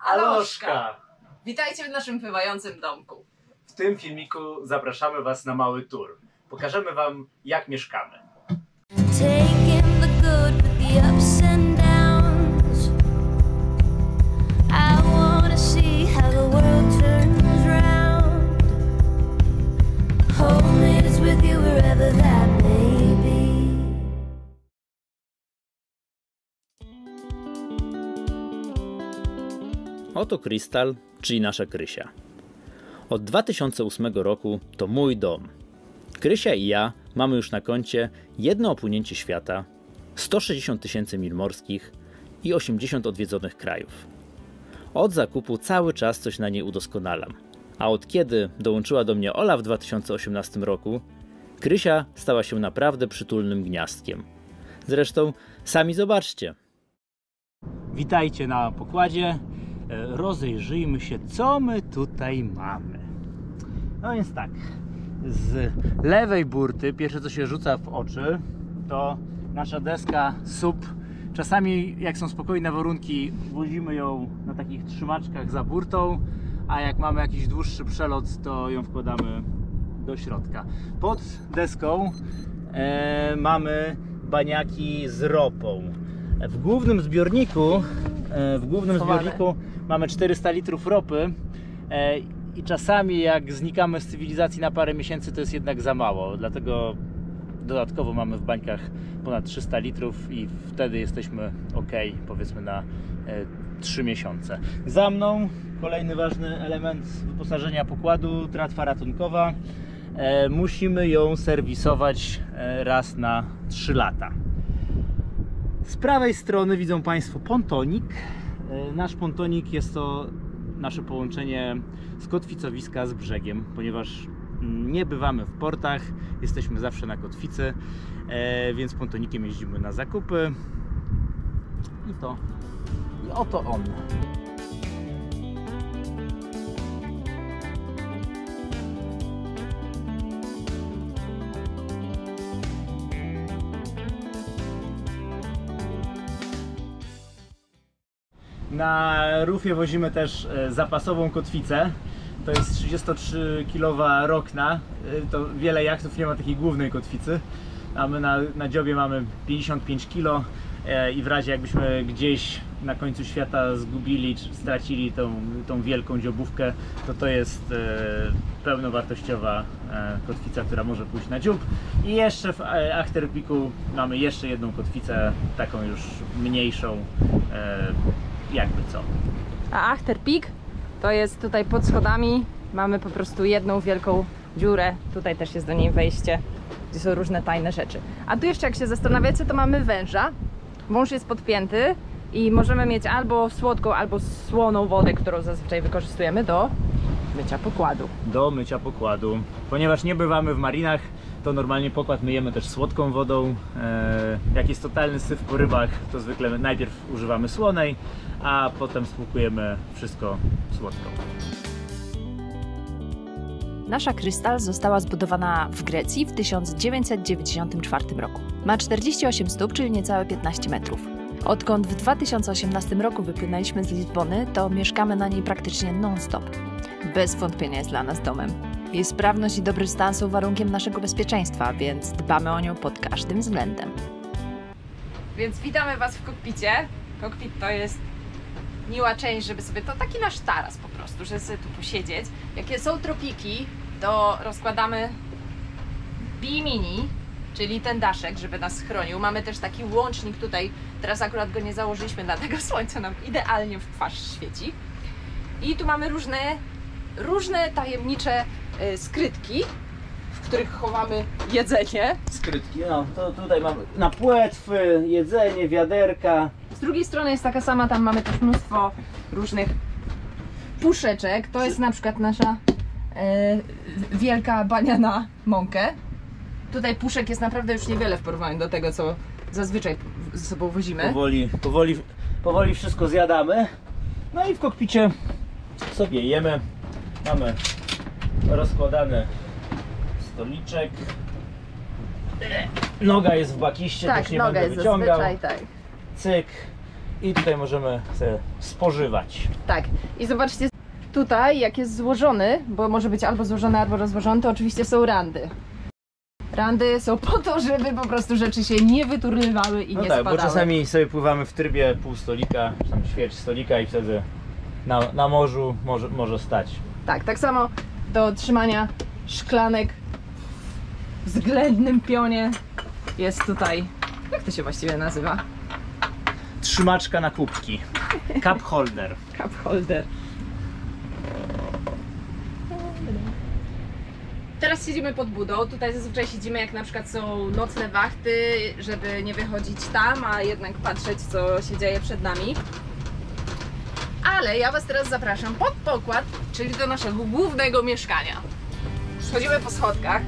Aloszka! Witajcie w naszym pływającym domku. W tym filmiku zapraszamy Was na mały tour. Pokażemy Wam, jak mieszkamy. Taking the good with the ups and downs. I wanna see how the world turns round. Home is with you wherever that may be. Oto Krystal, czyli nasza Krysia. Od 2008 roku to mój dom. Krysia i ja mamy już na koncie jedno opłynięcie świata, 160 000 mil morskich i 80 odwiedzonych krajów. Od zakupu cały czas coś na niej udoskonalam, a od kiedy dołączyła do mnie Ola w 2018 roku, Krysia stała się naprawdę przytulnym gniazdkiem. Zresztą sami zobaczcie. Witajcie na pokładzie. Rozejrzyjmy się, co my tutaj mamy. No więc tak, z lewej burty pierwsze, co się rzuca w oczy, to nasza deska SUP. Czasami, jak są spokojne warunki, wozimy ją na takich trzymaczkach za burtą, a jak mamy jakiś dłuższy przelot, to ją wkładamy do środka. Pod deską mamy baniaki z ropą. W głównym zbiorniku mamy 400 litrów ropy i czasami jak znikamy z cywilizacji na parę miesięcy, to jest jednak za mało, dlatego dodatkowo mamy w bańkach ponad 300 litrów i wtedy jesteśmy ok, powiedzmy na 3 miesiące. Za mną kolejny ważny element wyposażenia pokładu, tratwa ratunkowa. Musimy ją serwisować raz na 3 lata. Z prawej strony widzą Państwo pontonik. Nasz pontonik jest to nasze połączenie z kotwicowiska z brzegiem, ponieważ nie bywamy w portach, jesteśmy zawsze na kotwicy, więc pontonikiem jeździmy na zakupy. I oto on. Na rufie wozimy też zapasową kotwicę. To jest 33-kilowa Rockna. To wiele jachtów nie ma takiej głównej kotwicy. A my na dziobie mamy 55 kg i w razie jakbyśmy gdzieś na końcu świata zgubili czy stracili tą wielką dziobówkę, to jest pełnowartościowa kotwica, która może pójść na dziób. I jeszcze w Achterpiku mamy jeszcze jedną kotwicę, taką już mniejszą, jakby co. A Achterpik to jest tutaj pod schodami. Mamy po prostu jedną wielką dziurę. Tutaj też jest do niej wejście, gdzie są różne tajne rzeczy. A tu jeszcze, jak się zastanawiacie, to mamy węża. Wąż jest podpięty i możemy mieć albo słodką, albo słoną wodę, którą zazwyczaj wykorzystujemy do mycia pokładu. Do mycia pokładu. Ponieważ nie bywamy w marinach, to normalnie pokład myjemy też słodką wodą. Jak jest totalny syf po rybach, to zwykle najpierw używamy słonej, a potem spłukujemy wszystko słodką. Nasza Krystal została zbudowana w Grecji w 1994 roku. Ma 48 stóp, czyli niecałe 15 metrów. Odkąd w 2018 roku wypłynęliśmy z Lizbony, to mieszkamy na niej praktycznie non-stop. Bez wątpienia jest dla nas domem. Jej sprawność i dobry stan są warunkiem naszego bezpieczeństwa, więc dbamy o nią pod każdym względem. Więc witamy Was w kokpicie. Kokpit to jest miła część, żeby sobie, to taki nasz taras po prostu, żeby sobie tu posiedzieć. Jak są tropiki, to rozkładamy bimini, czyli ten daszek, żeby nas chronił. Mamy też taki łącznik tutaj, teraz akurat go nie założyliśmy, dlatego słońce nam idealnie w twarz świeci. I tu mamy różne tajemnicze skrytki, w których chowamy jedzenie. Skrytki, no to tutaj mamy na płetwy, jedzenie, wiaderka. Z drugiej strony jest taka sama, tam mamy też mnóstwo różnych puszeczek. To jest na przykład nasza wielka bania na mąkę. Tutaj puszek jest naprawdę już niewiele w porównaniu do tego, co zazwyczaj ze sobą wozimy. Powoli wszystko zjadamy. No i w kokpicie sobie jemy. Mamy rozkładany stoliczek. Noga jest w bakiście, tak, też nie będę wyciągał. Tak. Cyk. i tutaj możemy sobie spożywać. Tak. I zobaczcie, tutaj jak jest złożony, bo może być albo złożony, albo rozłożony, to oczywiście są randy. Randy są po to, żeby po prostu rzeczy się nie wyturnywały i No nie tak, spadały. bo czasami sobie pływamy w trybie pół stolika, czy tam ćwierć stolika i wtedy na morzu może stać. Tak, tak samo do trzymania szklanek w względnym pionie jest tutaj, jak to się właściwie nazywa? Trzymaczka na kubki. Cup holder. Cup holder. Teraz siedzimy pod budą. Tutaj zazwyczaj siedzimy, jak na przykład są nocne wachty, żeby nie wychodzić tam, a jednak patrzeć, co się dzieje przed nami. Ale ja Was teraz zapraszam pod pokład, czyli do naszego głównego mieszkania. Schodzimy po schodkach.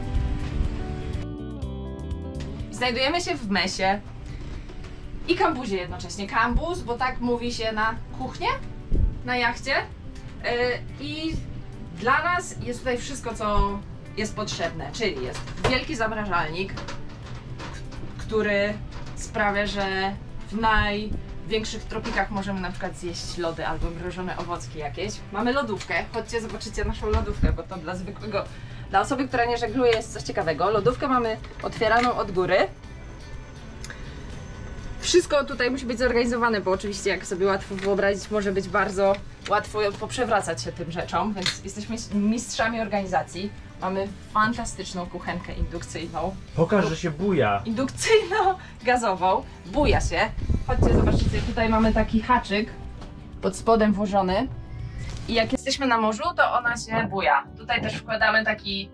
Znajdujemy się w Mesie i kambuzie jednocześnie. Kambuz, bo tak mówi się na kuchnię, na jachcie. I dla nas jest tutaj wszystko, co jest potrzebne, czyli jest wielki zamrażalnik, który sprawia, że w największych tropikach możemy na przykład zjeść lody albo mrożone owocki jakieś. Mamy lodówkę, chodźcie zobaczycie naszą lodówkę, bo to dla osoby, która nie żegluje, jest coś ciekawego. Lodówkę mamy otwieraną od góry. Wszystko tutaj musi być zorganizowane, bo oczywiście, jak sobie łatwo wyobrazić, może być bardzo łatwo poprzewracać się tym rzeczom, więc jesteśmy mistrzami organizacji. Mamy fantastyczną kuchenkę indukcyjną. Pokaż, że się buja. Indukcyjno-gazową. Buja się. Chodźcie, zobaczycie, tutaj mamy taki haczyk pod spodem włożony. I jak jesteśmy na morzu, to ona się buja. Tutaj też wkładamy taki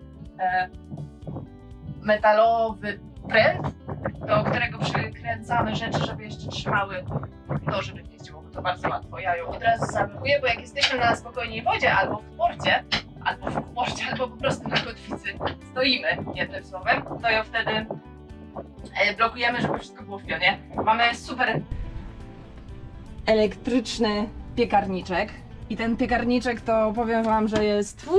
metalowy pręt, do którego przykręcamy rzeczy, żeby jeszcze trzymały to, żeby nie chciało, bo to bardzo łatwo. Ja ją od razu zamykuję, bo jak jesteśmy na spokojnej wodzie, albo w porcie, albo po prostu na kotwicy stoimy, jednym słowem, to ją wtedy blokujemy, żeby wszystko było w pionie. Mamy super elektryczny piekarniczek i ten piekarniczek to powiem Wam, że jest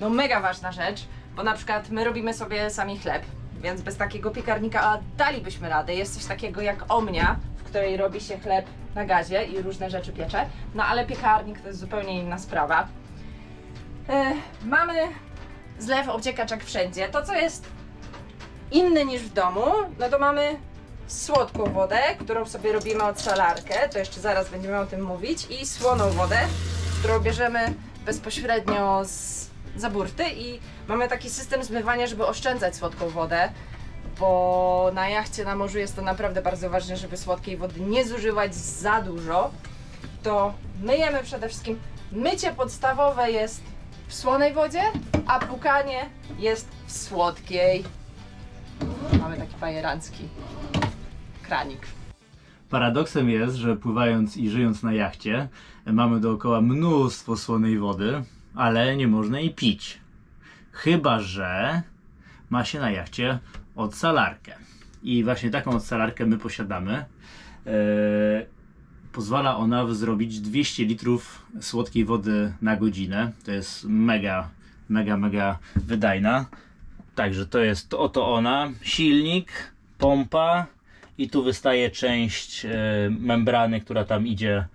no mega ważna rzecz, bo na przykład my robimy sobie sami chleb, więc bez takiego piekarnika dalibyśmy radę. Jest coś takiego jak omnia, w której robi się chleb na gazie i różne rzeczy piecze, no ale piekarnik to jest zupełnie inna sprawa. Mamy zlew, obciekacz jak wszędzie. To, co jest inne niż w domu, no to mamy słodką wodę, którą sobie robimy od salarkę, to jeszcze zaraz będziemy o tym mówić, i słoną wodę, którą bierzemy bezpośrednio za burty i mamy taki system zmywania, żeby oszczędzać słodką wodę, bo na jachcie, na morzu jest to naprawdę bardzo ważne, żeby słodkiej wody nie zużywać za dużo. To myjemy przede wszystkim. Mycie podstawowe jest w słonej wodzie, a płukanie jest w słodkiej. Mamy taki bajerancki kranik. Paradoksem jest, że pływając i żyjąc na jachcie mamy dookoła mnóstwo słonej wody, ale nie można jej pić. Chyba że ma się na jachcie odsalarkę. I właśnie taką odsalarkę my posiadamy. Pozwala ona zrobić 200 litrów słodkiej wody na godzinę. To jest mega wydajna. Także to jest oto ona. Silnik, pompa i tu wystaje część membrany, która tam idzie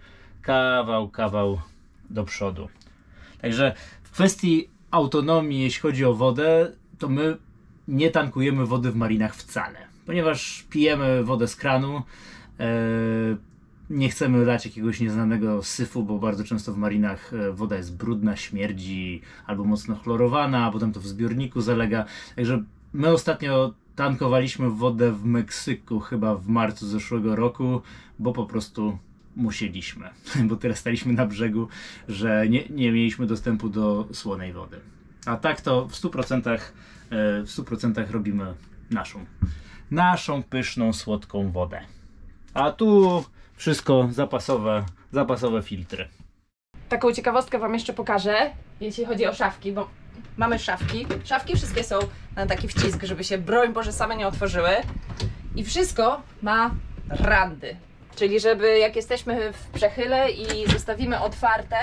kawał do przodu. Także w kwestii autonomii, jeśli chodzi o wodę, to my nie tankujemy wody w marinach wcale. Ponieważ pijemy wodę z kranu, nie chcemy lać jakiegoś nieznanego syfu, bo bardzo często w marinach woda jest brudna, śmierdzi albo mocno chlorowana, a potem to w zbiorniku zalega. Także my ostatnio tankowaliśmy wodę w Meksyku chyba w marcu zeszłego roku, bo po prostu musieliśmy, bo teraz staliśmy na brzegu, że nie mieliśmy dostępu do słonej wody. A tak to w 100% robimy naszą pyszną, słodką wodę. A tu wszystko zapasowe filtry. Taką ciekawostkę Wam jeszcze pokażę, jeśli chodzi o szafki, bo mamy szafki. Szafki wszystkie są na taki wcisk, żeby się, broń Boże, same nie otworzyły. I wszystko ma randy. Czyli żeby jak jesteśmy w przechyle i zostawimy otwarte,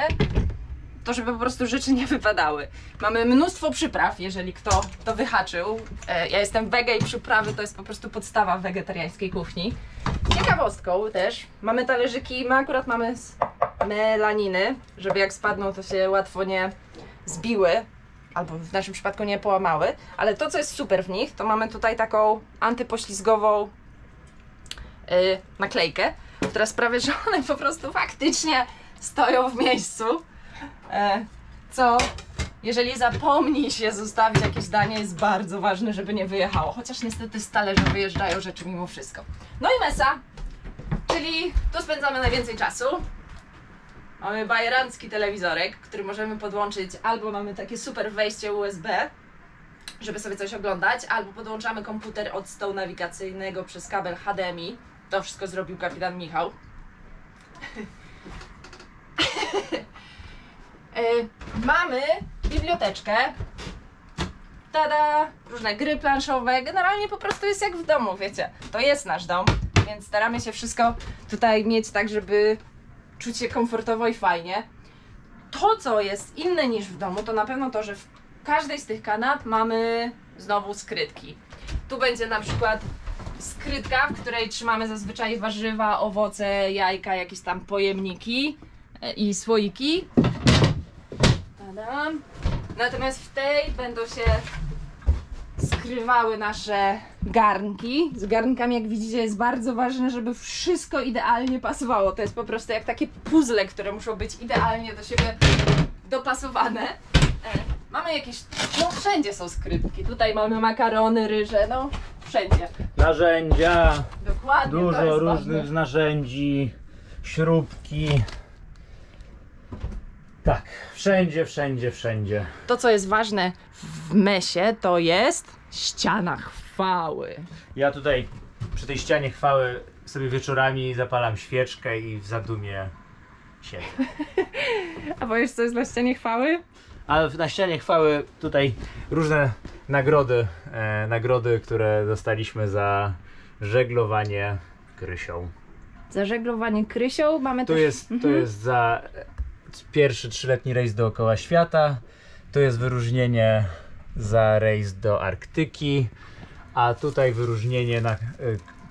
to żeby po prostu rzeczy nie wypadały. Mamy mnóstwo przypraw, jeżeli kto to wyhaczył. Ja jestem wege i przyprawy to jest po prostu podstawa wegetariańskiej kuchni. Ciekawostką też, mamy talerzyki, my akurat mamy z melaniny, żeby jak spadną to się łatwo nie zbiły, albo w naszym przypadku nie połamały, ale to co jest super w nich, to mamy tutaj taką antypoślizgową naklejkę, która sprawia, że one po prostu faktycznie stoją w miejscu, co jeżeli zapomni się zostawić jakieś danie, jest bardzo ważne, żeby nie wyjechało, chociaż niestety z talerza wyjeżdżają rzeczy mimo wszystko. No i mesa, czyli tu spędzamy najwięcej czasu. Mamy bajerancki telewizorek, który możemy podłączyć, albo mamy takie super wejście USB, żeby sobie coś oglądać, albo podłączamy komputer od stołu nawigacyjnego przez kabel HDMI. To wszystko zrobił kapitan Michał. Mamy biblioteczkę. Tada! Różne gry planszowe. Generalnie po prostu jest jak w domu, wiecie. To jest nasz dom, więc staramy się wszystko tutaj mieć tak, żeby czuć się komfortowo i fajnie. To, co jest inne niż w domu, to na pewno to, że w każdej z tych kanap mamy znowu skrytki. Tu będzie na przykład skrytka, w której trzymamy zazwyczaj warzywa, owoce, jajka, jakieś tam pojemniki i słoiki. Tadam. Natomiast w tej będą się skrywały nasze garnki. Z garnkami, jak widzicie, jest bardzo ważne, żeby wszystko idealnie pasowało. To jest po prostu jak takie puzzle, które muszą być idealnie do siebie dopasowane. Mamy jakieś... No wszędzie są skrytki. Tutaj mamy makarony, ryże, no wszędzie. Narzędzia, Dokładnie, to dużo jest różnych ważne. narzędzi, śrubki. Tak, wszędzie. To, co jest ważne w mesie, to jest ściana chwały. Ja tutaj przy tej ścianie chwały sobie wieczorami zapalam świeczkę i w zadumie siedzę. A powiesz, co jest na ścianie chwały? Ale na ścianie chwały tutaj różne nagrody, które dostaliśmy za żeglowanie Krysią. Za żeglowanie Krysią mamy też... To jest za pierwszy 3-letni rejs dookoła świata. To jest wyróżnienie za rejs do Arktyki. A tutaj wyróżnienie na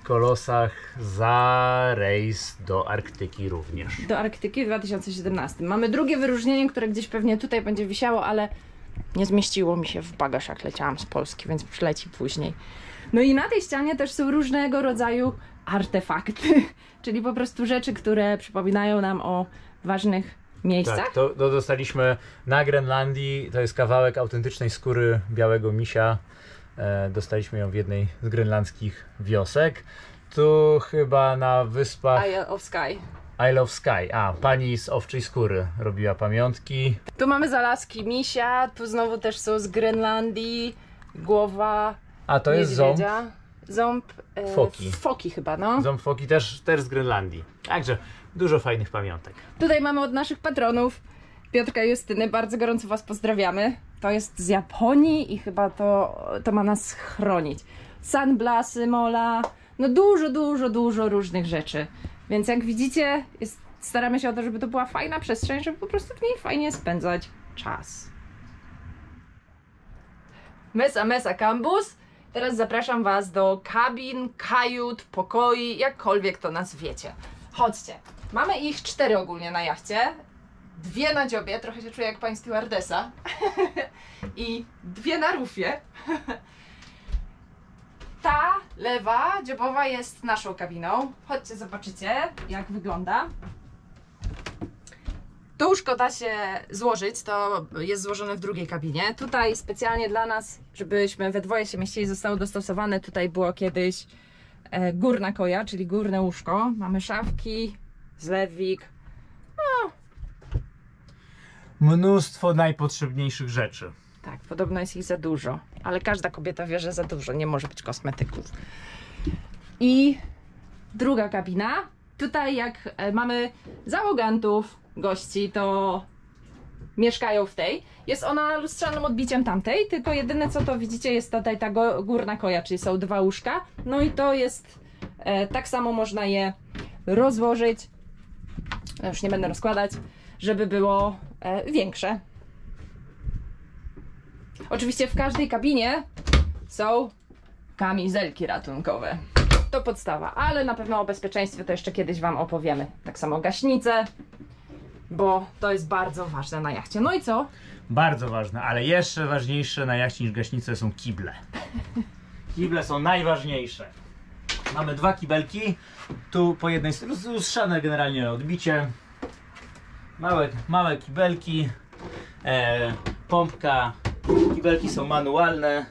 kolosach za rejs do Arktyki również. Do Arktyki w 2017. Mamy drugie wyróżnienie, które gdzieś pewnie tutaj będzie wisiało, ale nie zmieściło mi się w bagaż, jak leciałam z Polski, więc przyleci później. No i na tej ścianie też są różnego rodzaju artefakty, czyli po prostu rzeczy, które przypominają nam o ważnych miejscach. Tak, to dostaliśmy na Grenlandii. To jest kawałek autentycznej skóry białego misia. Dostaliśmy ją w jednej z grenlandzkich wiosek. Tu chyba na wyspach Isle of Skye. Isle of Skye. Pani z owczej skóry robiła pamiątki. Tu mamy znalazki misia, tu znowu też są z Grenlandii, głowa To jest ząb. niedźwiedzia. Ząb Foki. Foki chyba, no. Ząb foki też z Grenlandii. Także dużo fajnych pamiątek. Tutaj mamy od naszych patronów Piotrka i Justyny, bardzo gorąco Was pozdrawiamy. To jest z Japonii i chyba to ma nas chronić. Sunblasy, mola, no dużo różnych rzeczy. Więc jak widzicie, staramy się o to, żeby to była fajna przestrzeń, żeby po prostu w niej fajnie spędzać czas. Mesa Campus. Teraz zapraszam Was do kabin, kajut, pokoi, jakkolwiek to nazwiecie. Chodźcie. Mamy ich 4 ogólnie na jachcie. 2 na dziobie, trochę się czuję jak pani stewardesa. I 2 na rufie. Ta lewa, dziobowa, jest naszą kabiną. Chodźcie, zobaczycie, jak wygląda. To łóżko da się złożyć, to jest złożone w drugiej kabinie. Tutaj specjalnie dla nas, żebyśmy we dwoje się mieścili, zostało dostosowane. Tutaj było kiedyś górna koja, czyli górne łóżko. Mamy szafki, zlewik. Mnóstwo najpotrzebniejszych rzeczy. Tak, podobno jest ich za dużo, ale każda kobieta wie, że za dużo, nie może być kosmetyków. I druga kabina. Tutaj jak mamy załogantów, gości, to mieszkają w tej. Jest ona lustrzanym odbiciem tamtej, tylko jedyne co to widzicie jest tutaj ta górna koja, czyli są 2 łóżka. No i to jest, tak samo można je rozłożyć, już nie będę rozkładać, żeby było większe. Oczywiście w każdej kabinie są kamizelki ratunkowe. To podstawa, ale na pewno o bezpieczeństwie to jeszcze kiedyś Wam opowiemy. Tak samo gaśnice, bo to jest bardzo ważne na jachcie. No i co? Bardzo ważne, ale jeszcze ważniejsze na jachcie niż gaśnice są kible. Kible są najważniejsze. Mamy 2 kibelki, tu po jednej stronie, lustrzane generalnie odbicie. Małe kibelki, pompka, kibelki są manualne,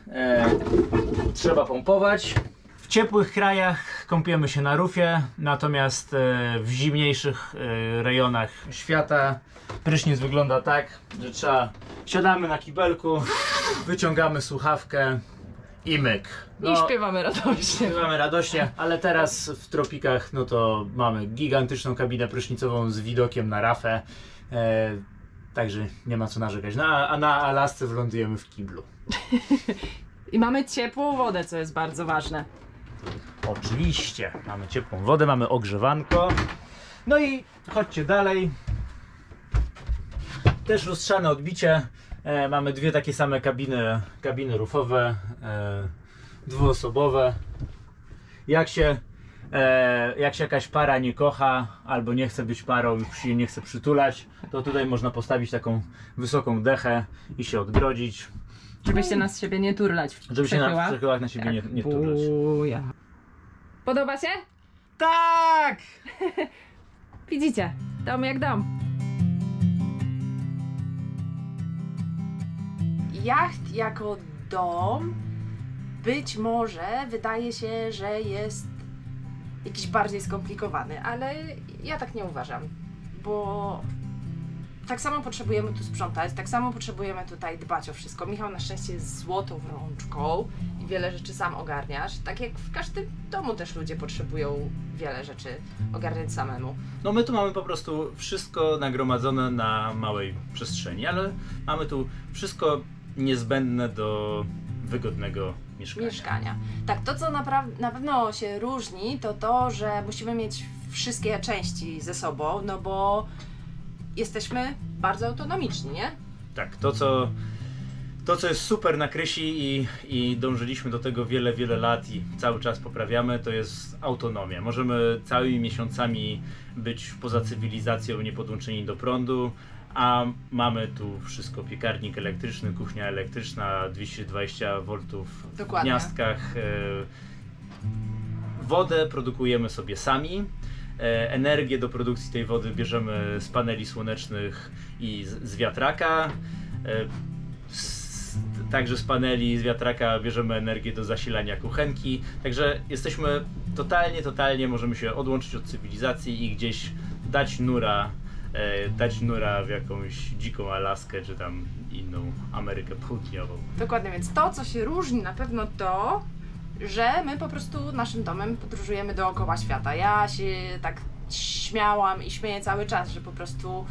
trzeba pompować. W ciepłych krajach kąpiemy się na rufie, natomiast w zimniejszych rejonach świata prysznic wygląda tak, że siadamy na kibelku, wyciągamy słuchawkę i myk. I śpiewamy radośnie. Śpiewamy radośnie, ale teraz w tropikach no to mamy gigantyczną kabinę prysznicową z widokiem na rafę, także nie ma co narzekać. A na Alasce wylądujemy w kiblu. I mamy ciepłą wodę, co jest bardzo ważne. Oczywiście, mamy ciepłą wodę, mamy ogrzewanko. No i chodźcie dalej. Też lustrzane odbicie. Mamy 2 takie same kabiny rufowe, dwuosobowe. Jak się jakaś para nie kocha albo nie chce być parą, już się nie chce przytulać, to tutaj można postawić taką wysoką dechę i się odgrodzić. Żeby się na siebie nie turlać. Żeby się w przechyłach na siebie nie turlać. Buja. Podoba się? Tak! Widzicie, dom jak dom. Jacht jako dom być może wydaje się, że jest jakiś bardziej skomplikowany, ale ja tak nie uważam, bo tak samo potrzebujemy tu sprzątać, tak samo potrzebujemy tutaj dbać o wszystko. Michał na szczęście jest złotą rączką i wiele rzeczy sam ogarniasz. Tak jak w każdym domu też ludzie potrzebują wiele rzeczy ogarniać samemu. No my tu mamy po prostu wszystko nagromadzone na małej przestrzeni, ale mamy tu wszystko niezbędne do wygodnego mieszkania. Tak, to co na pewno się różni, to to, że musimy mieć wszystkie części ze sobą, no bo jesteśmy bardzo autonomiczni, nie? Tak, to co jest super na Krysi i dążyliśmy do tego wiele lat i cały czas poprawiamy, to jest autonomia. Możemy całymi miesiącami być poza cywilizacją, nie podłączeni do prądu, a mamy tu wszystko, piekarnik elektryczny, kuchnia elektryczna, 220 V w gniazdkach. Wodę produkujemy sobie sami. Energię do produkcji tej wody bierzemy z paneli słonecznych i z wiatraka. Także z paneli, z wiatraka bierzemy energię do zasilania kuchenki. Także jesteśmy totalnie możemy się odłączyć od cywilizacji i gdzieś dać nura w jakąś dziką Alaskę czy tam inną Amerykę Południową. Dokładnie, więc to co się różni na pewno to, że my po prostu naszym domem podróżujemy dookoła świata. Ja się tak śmiałam i śmieję cały czas, że po prostu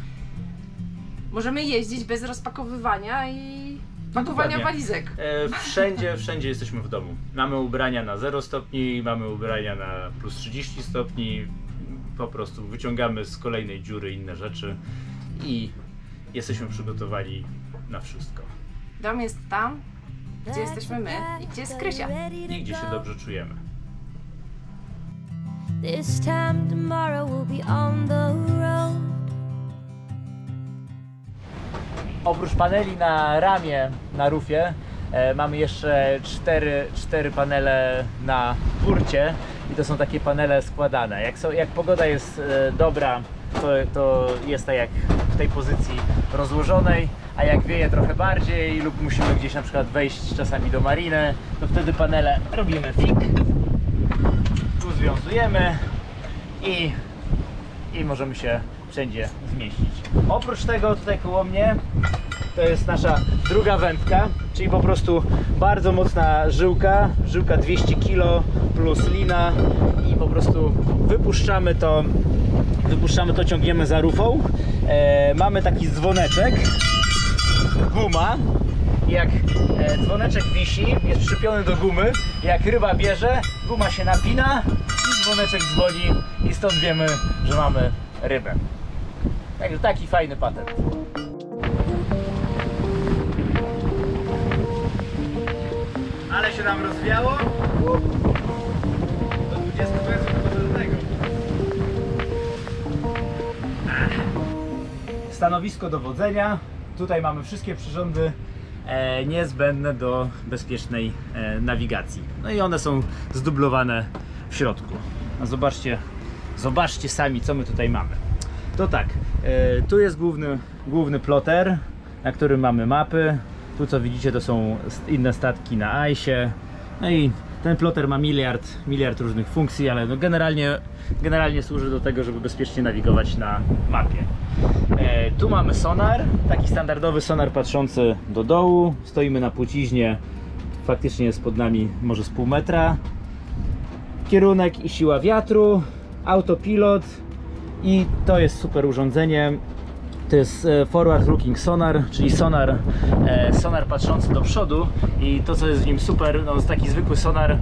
możemy jeździć bez rozpakowywania i pakowania walizek. Wszędzie jesteśmy w domu. Mamy ubrania na 0 stopni, mamy ubrania na plus 30 stopni. Po prostu wyciągamy z kolejnej dziury inne rzeczy i jesteśmy przygotowani na wszystko. Dom jest tam, gdzie jesteśmy my i gdzie jest Krysia. I gdzie się dobrze czujemy. This time tomorrow we'll be on the road. Oprócz paneli na ramię, na rufie, mamy jeszcze 4 panele na burcie i to są takie panele składane. Jak pogoda jest dobra, to jest tak jak w tej pozycji rozłożonej, a jak wieje trochę bardziej lub musimy gdzieś na przykład wejść czasami do mariny, to wtedy panele robimy fik, tu związujemy i możemy się wszędzie zmieścić. Oprócz tego tutaj koło mnie to jest nasza druga wędka, czyli po prostu bardzo mocna żyłka 200 kg plus lina i po prostu wypuszczamy to, ciągniemy za rufą. Mamy taki dzwoneczek, guma. Jak dzwoneczek wisi, jest przyczepiony do gumy, jak ryba bierze, guma się napina i dzwoneczek dzwoni i stąd wiemy, że mamy rybę. Także taki fajny patent. Ale się nam rozwiało. Do stanowisko dowodzenia. Tutaj mamy wszystkie przyrządy niezbędne do bezpiecznej nawigacji. No i one są zdublowane w środku. No zobaczcie sami, co my tutaj mamy. To tak, tu jest główny ploter, na którym mamy mapy. Tu co widzicie, to są inne statki na Aisie. No i ten ploter ma miliard różnych funkcji, ale no generalnie służy do tego, żeby bezpiecznie nawigować na mapie. Tu mamy sonar, taki standardowy sonar patrzący do dołu. Stoimy na płciźnie, faktycznie jest pod nami może z pół metra. Kierunek i siła wiatru, autopilot i to jest super urządzenie. To jest forward looking sonar, czyli sonar patrzący do przodu i to co jest w nim super, no taki zwykły sonar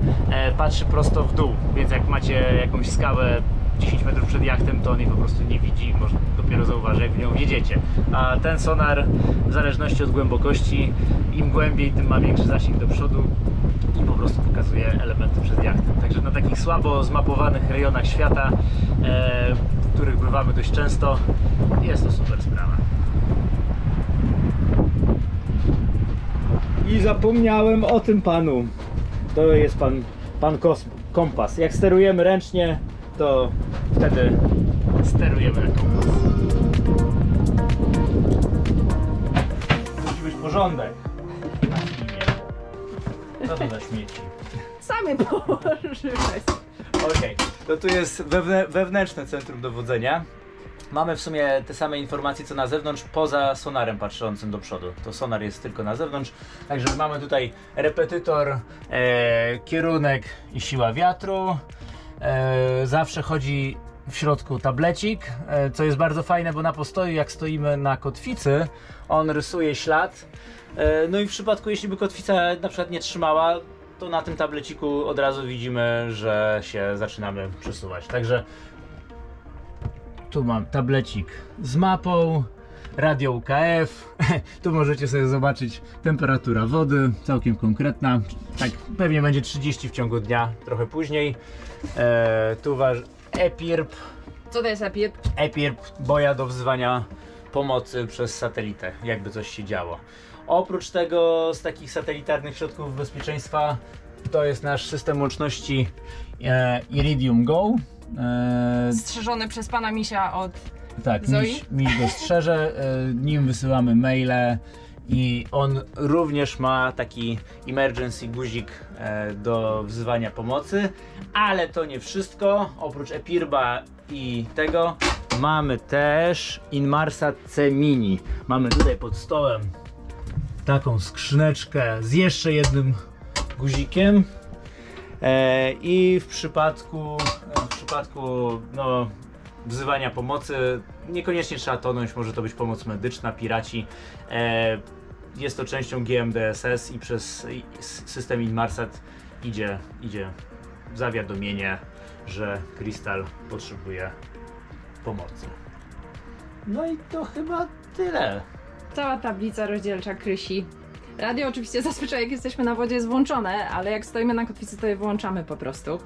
patrzy prosto w dół, więc jak macie jakąś skałę 10 metrów przed jachtem, to on jej po prostu nie widzi, może dopiero zauważy, jak w nią wjedziecie. A ten sonar w zależności od głębokości, im głębiej, tym ma większy zasięg do przodu i po prostu pokazuje elementy przed jachtem. Także na takich słabo zmapowanych rejonach świata, w których bywamy dość często, jest to super sprawa. I zapomniałem o tym panu. To jest pan kompas. Jak sterujemy ręcznie, to wtedy sterujemy na kompas. Musi być porządek na filmie. Co to za śmieci? Samy położyłeś. Okej, to tu jest wewnętrzne centrum dowodzenia. Mamy w sumie te same informacje co na zewnątrz, poza sonarem patrzącym do przodu. To sonar jest tylko na zewnątrz. Także mamy tutaj repetytor, kierunek i siła wiatru. Zawsze chodzi w środku tablecik, co jest bardzo fajne, bo na postoju, jak stoimy na kotwicy, on rysuje ślad. No i w przypadku, jeśli by kotwica na przykład nie trzymała, to na tym tableciku od razu widzimy, że się zaczynamy przesuwać. Także tu mam tablecik z mapą, radio UKF. Tu możecie sobie zobaczyć temperatura wody, całkiem konkretna. Tak pewnie będzie 30 w ciągu dnia, trochę później. Tu wasz EPIRB. Co to jest EPIRB? EPIRB, boja do wzywania pomocy przez satelitę, jakby coś się działo. Oprócz tego z takich satelitarnych środków bezpieczeństwa to jest nasz system łączności Iridium Go. Strzeżony przez pana Misia od Tak, Zoi? Miś go strzeże, nim wysyłamy maile i on również ma taki emergency guzik do wzywania pomocy, ale to nie wszystko. Oprócz EPIRBa i tego mamy też Inmarsat C Mini. Mamy tutaj pod stołem taką skrzyneczkę z jeszcze jednym guzikiem i w przypadku no, wzywania pomocy niekoniecznie trzeba tonąć, może to być pomoc medyczna, piraci. Jest to częścią GMDSS i przez system Inmarsat idzie zawiadomienie, że Crystal potrzebuje pomocy. No i to chyba tyle. Cała tablica rozdzielcza Krysi. Radio oczywiście zazwyczaj jak jesteśmy na wodzie jest włączone, ale jak stoimy na kotwicy to je wyłączamy po prostu.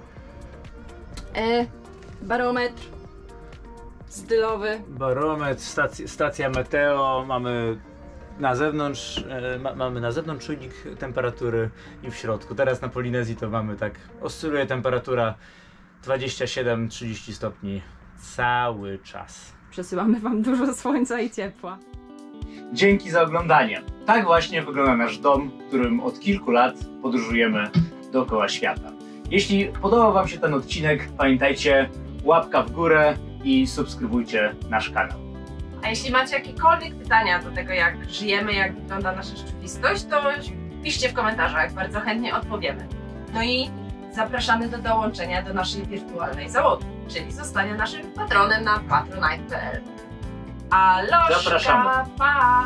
Barometr stylowy. Barometr, stacja meteo, mamy na zewnątrz, mamy na zewnątrz czujnik temperatury i w środku. Teraz na Polinezji to mamy tak, oscyluje temperatura 27-30 stopni cały czas. Przesyłamy wam dużo słońca i ciepła. Dzięki za oglądanie. Tak właśnie wygląda nasz dom, którym od kilku lat podróżujemy dookoła świata. Jeśli podobał wam się ten odcinek, pamiętajcie, łapka w górę i subskrybujcie nasz kanał. A jeśli macie jakiekolwiek pytania do tego, jak żyjemy, jak wygląda nasza rzeczywistość, to piszcie w komentarzach, bardzo chętnie odpowiemy. No i zapraszamy do dołączenia do naszej wirtualnej załogi, czyli zostania naszym patronem na patronite.pl. Aloszka, Zapraszamy. pa!